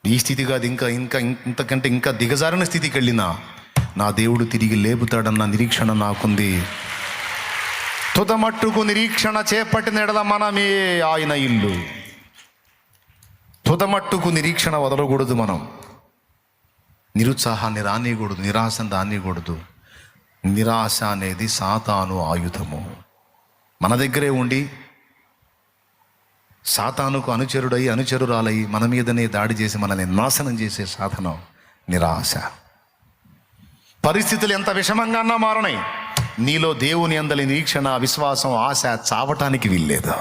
ఈ స్థితి కాదు, ఇంకా ఇంకా ఇంతకంటే ఇంకా దిగజారిన స్థితికి వెళ్ళినా నా దేవుడు తిరిగి లేపుతాడన్న నిరీక్షణ నాకుంది. తుదమట్టుకు నిరీక్షణ చేపట్టిన ఎడల మనమే ఆయన ఇల్లు. తుదమట్టుకు నిరీక్షణ వదలకూడదు. మనం నిరుత్సాహాన్ని రానియకూడదు, నిరాశను రానియకూడదు. నిరాశ అనేది సాతాను ఆయుధము. మన దగ్గరే ఉండి సాతానుకు అనుచరుడై అనుచరురాలై మన మీదనే దాడి చేసి మనల్ని నాశనం చేసే సాధనం నిరాశ. పరిస్థితులు ఎంత విషమంగా మారనాయి, నీలో దేవుని అందలి నిరీక్షణ, విశ్వాసం, ఆశ చావటానికి వీల్లేదు.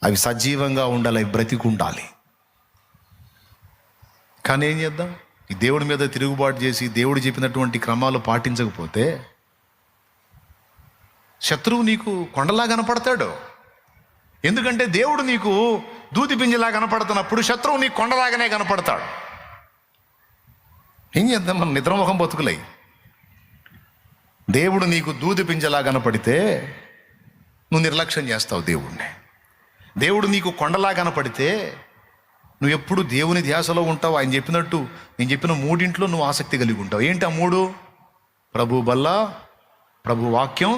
అవి సజీవంగా ఉండాలి, అవి బ్రతికుండాలి. కానీ ఏం చేద్దాం, ఈ దేవుడి మీద తిరుగుబాటు చేసి దేవుడు చెప్పినటువంటి క్రమాలు పాటించకపోతే శత్రువు నీకు కొండలా కనపడతాడు. ఎందుకంటే దేవుడు నీకు దూది పింజలా కనపడుతున్నప్పుడు శత్రువు నీకు కొండలాగానే కనపడతాడు. ఏం చేద్దాం, మనం నిద్రముఖం బతుకులై. దేవుడు నీకు దూది పింజలా కనపడితే నువ్వు నిర్లక్ష్యం చేస్తావు దేవుడిని. దేవుడు నీకు కొండలా కనపడితే నువ్వు ఎప్పుడు దేవుని ధ్యాసలో ఉంటావు. ఆయన చెప్పినట్టు, నేను చెప్పిన మూడింట్లో నువ్వు ఆసక్తి కలిగి ఉంటావు. ఏంటి ఆ మూడు? ప్రభు బల్ల, ప్రభు వాక్యం,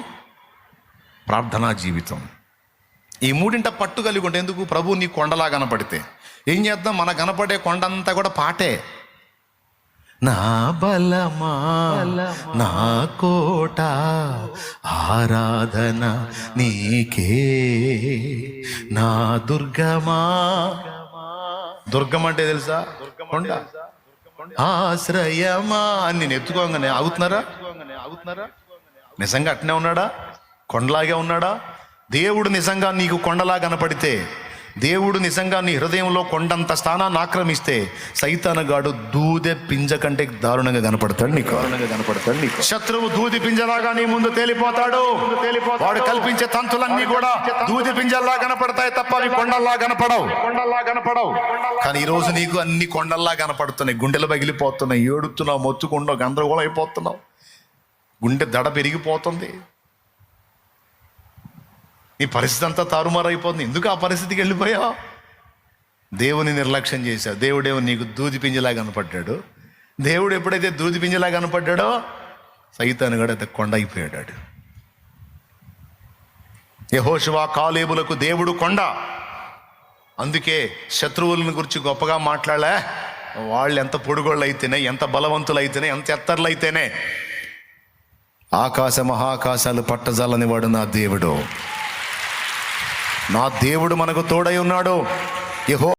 ప్రార్థనా జీవితం. ఈ మూడింట పట్టు కలిగి ఉంటావు. ఎందుకు? ప్రభు నీ కొండలా కనపడితే. ఏం చేద్దాం, మన కనపడే కొండంతా కూడా పాటే. నా బలమా, నా కోట, ఆరాధన నీకే, నా దుర్గమా. దుర్గం అంటే తెలుసా? కొండ. ఆశ్రయమా అని నేను ఎత్తుకోగానే ఆగుతున్నారా? నిజంగా అట్నే ఉన్నాడా? కొండలాగే ఉన్నాడా? దేవుడు నిజంగా నీకు కొండలా కనపడితే, దేవుడు నిజంగా నీ హృదయంలో కొండంత స్థానాన్ని ఆక్రమిస్తే, సైతానుగాడు దూదె పింజ కంటే దారుణంగా కనపడతాడు నీకు. శత్రువు దూది పింజలాగా నీ ముందు తేలిపోతాడు. వాడు కల్పించే తంతులన్నీ కూడా దూది పింజల్లా కనపడతాయి తప్ప అవి కొండల్లా కనపడవు. కానీ ఈరోజు నీకు అన్ని కొండల్లా కనపడుతున్నాయి. గుండెలు పగిలిపోతున్నాయి, ఏడుతున్నావు, మొత్తుకుంటావు, గందరగోళం అయిపోతున్నావు, గుండె దడ పెరిగిపోతుంది. నీ పరిస్థితి అంతా తారుమారైపోతుంది. ఎందుకు ఆ పరిస్థితికి వెళ్ళిపోయావు? దేవుని నిర్లక్ష్యం చేశావు. దేవుడేమో నీకు దూది పింజలా కనపడ్డాడు. దేవుడు ఎప్పుడైతే దూది పింజలా కనపడ్డాడో సైతానుగాడు అయితే కొండ అయిపోయాడు. యెహోషువ, కాలేబులకు దేవుడు కొండ. అందుకే శత్రువులను గురించి గొప్పగా మాట్లాడలే. వాళ్ళు ఎంత పొడుగోళ్ళు అయితేనే, ఎంత బలవంతులు అయితేనే, ఎంత ఎత్తర్లు అయితేనే, ఆకాశ మహాకాశాలు పట్టజాలని వాడు నా దేవుడు. నా దేవుడు మనకు తోడై ఉన్నాడు.